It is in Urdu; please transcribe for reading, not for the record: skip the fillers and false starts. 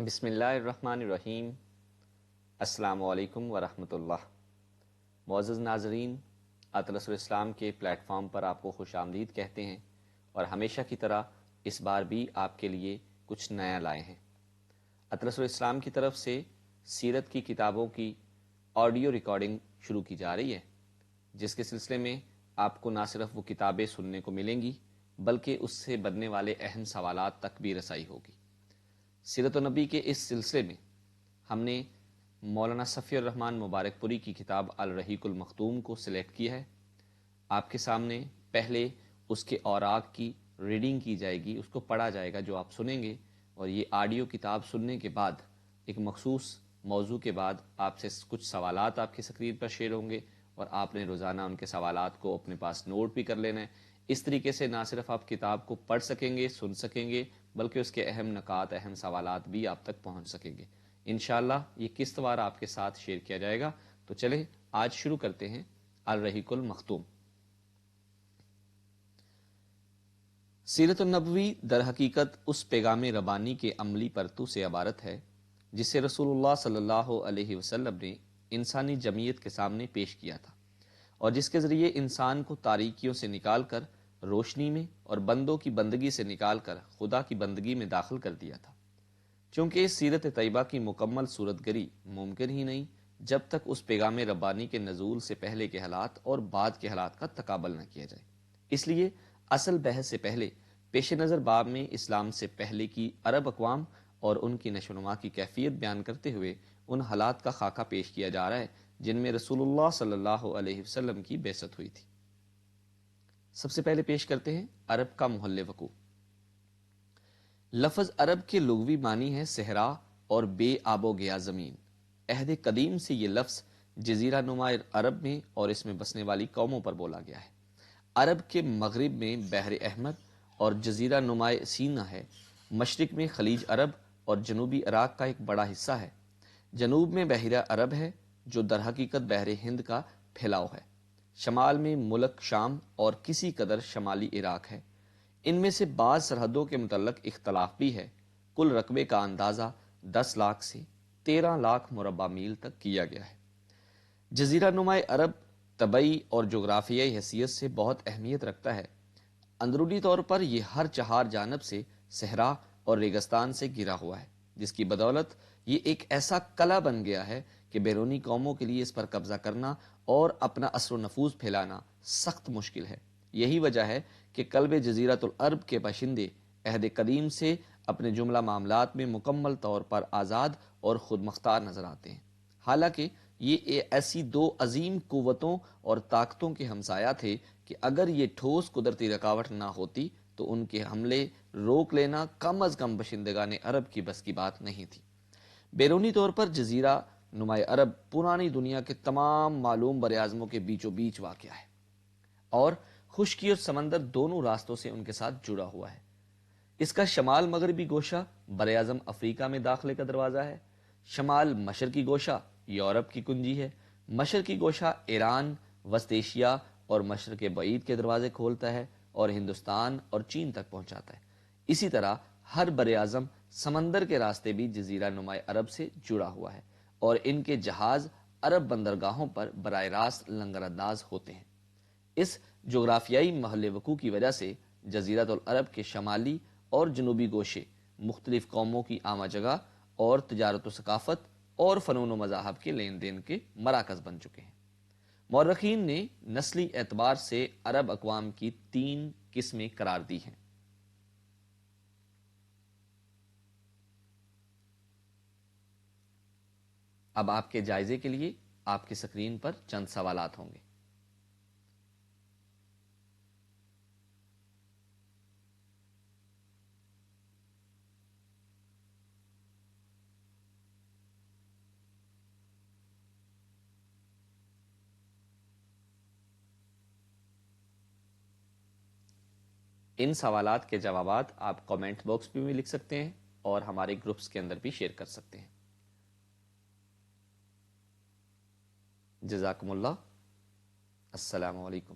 بسم اللہ الرحمن الرحیم۔ السلام علیکم ورحمۃ اللہ۔ معزز ناظرین، اطلس الاسلام کے پلیٹ فارم پر آپ کو خوش آمدید کہتے ہیں، اور ہمیشہ کی طرح اس بار بھی آپ کے لیے کچھ نیا لائے ہیں۔ اطلس الاسلام کی طرف سے سیرت کی کتابوں کی آڈیو ریکارڈنگ شروع کی جا رہی ہے، جس کے سلسلے میں آپ کو نہ صرف وہ کتابیں سننے کو ملیں گی بلکہ اس سے بننے والے اہم سوالات تک بھی رسائی ہوگی۔ سیرت النبی کے اس سلسلے میں ہم نے مولانا صفی الرحمن مبارک پوری کی کتاب الرحیق المختوم کو سلیکٹ کیا ہے۔ آپ کے سامنے پہلے اس کے اوراق کی ریڈنگ کی جائے گی، اس کو پڑھا جائے گا جو آپ سنیں گے، اور یہ آڈیو کتاب سننے کے بعد ایک مخصوص موضوع کے بعد آپ سے کچھ سوالات آپ کی سکرین پر شیئر ہوں گے، اور آپ نے روزانہ ان کے سوالات کو اپنے پاس نوٹ بھی کر لینا ہے۔ اس طریقے سے نہ صرف آپ کتاب کو پڑھ سکیں گے، سن سکیں گے، بلکہ اس کے اہم نکات، اہم سوالات بھی آپ تک پہنچ سکیں گے۔ انشاءاللہ یہ قسط وار آپ کے ساتھ شیئر کیا جائے گا۔ تو چلیں آج شروع کرتے ہیں الرحیق المختوم۔ سیرت النبوی در حقیقت اس پیغام ربانی کے عملی پرتو سے عبارت ہے جسے رسول اللہ صلی اللہ علیہ وسلم نے انسانی جمعیت کے سامنے پیش کیا تھا، اور جس کے ذریعے انسان کو تاریکیوں سے نکال کر روشنی میں اور بندوں کی بندگی سے نکال کر خدا کی بندگی میں داخل کر دیا تھا۔ چونکہ اس سیرت طیبہ کی مکمل صورت گری ممکن ہی نہیں جب تک اس پیغام ربانی کے نزول سے پہلے کے حالات اور بعد کے حالات کا تقابل نہ کیا جائے۔ اس لیے اصل بحث سے پہلے پیش نظر باب میں اسلام سے پہلے کی عرب اقوام اور ان کی نشو و نما کی کیفیت بیان کرتے ہوئے ان حالات کا خاکہ پیش کیا جا رہا ہے جن میں رسول اللہ صلی اللہ علیہ وسلم کی بعثت ہوئی تھی۔ سب سے پہلے پیش کرتے ہیں عرب کا محل وقوع۔ لفظ عرب کے لغوی معنی ہے صحرا اور بے آب و گیا زمین۔ عہد قدیم سے یہ لفظ جزیرہ نما عرب میں اور اس میں بسنے والی قوموں پر بولا گیا ہے۔ عرب کے مغرب میں بحر احمر اور جزیرہ نما سینا ہے، مشرق میں خلیج عرب اور جنوبی عراق کا ایک بڑا حصہ ہے۔ جنوب میں بحیرہ عرب ہے جو در حقیقت بحر ہند کا پھیلاؤ ہے۔ شمال میں ملک شام اور کسی قدر شمالی عراق ہے۔ ان میں سے بعض سرحدوں کے متعلق اختلاف بھی ہے۔ کل رقبے کا اندازہ 10 لاکھ سے 13 لاکھ مربع میل تک کیا گیا ہے۔ جزیرہ نما عرب طبعی اور جغرافیائی حیثیت سے بہت اہمیت رکھتا ہے۔ اندرونی طور پر یہ ہر چہار جانب سے صحرا اور ریگستان سے گھرا ہوا ہے، جس کی بدولت یہ ایک ایسا قلعہ بن گیا ہے کہ بیرونی قوموں کے لیے اس پر قبضہ کرنا اور اپنا اثر و نفوذ پھیلانا سخت مشکل ہے۔ یہی وجہ ہے کہ قلب جزیرۃ العرب کے باشندے عہد قدیم سے اپنے جملہ معاملات میں مکمل طور پر آزاد اور خود مختار نظر آتے ہیں، حالانکہ یہ ایسی دو عظیم قوتوں اور طاقتوں کے ہمسایہ تھے کہ اگر یہ ٹھوس قدرتی رکاوٹ نہ ہوتی تو ان کے حملے روک لینا کم از کم باشندگان عرب کی بس کی بات نہیں تھی۔ بیرونی طور پر جزیرہ نما عرب پرانی دنیا کے تمام معلوم براعظموں کے بیچوں بیچ واقع ہے، اور خشکی اور سمندر دونوں راستوں سے ان کے ساتھ جڑا ہوا ہے۔ اس کا شمال مغربی گوشہ براعظم افریقہ میں داخلے کا دروازہ ہے، شمال مشرقی گوشہ یورپ کی کنجی ہے، مشرقی گوشہ ایران، وسط ایشیا اور مشرق بعید کے دروازے کھولتا ہے اور ہندوستان اور چین تک پہنچاتا ہے۔ اسی طرح ہر براعظم سمندر کے راستے بھی جزیرہ نما عرب سے جڑا ہوا ہے، اور ان کے جہاز عرب بندرگاہوں پر براہ راست لنگر انداز ہوتے ہیں۔ اس جغرافیائی محل وقوع کی وجہ سے جزیرۃ العرب کے شمالی اور جنوبی گوشے مختلف قوموں کی آمہ جگہ اور تجارت و ثقافت اور فنون و مذاہب کے لین دین کے مراکز بن چکے ہیں۔ مورخین نے نسلی اعتبار سے عرب اقوام کی 3 قسمیں قرار دی ہیں۔ اب آپ کے جائزے کے لیے آپ کی سکرین پر چند سوالات ہوں گے۔ ان سوالات کے جوابات آپ کامنٹ باکس میں بھی لکھ سکتے ہیں اور ہمارے گروپس کے اندر بھی شیئر کر سکتے ہیں۔ جزاکم اللہ۔ السلام علیکم۔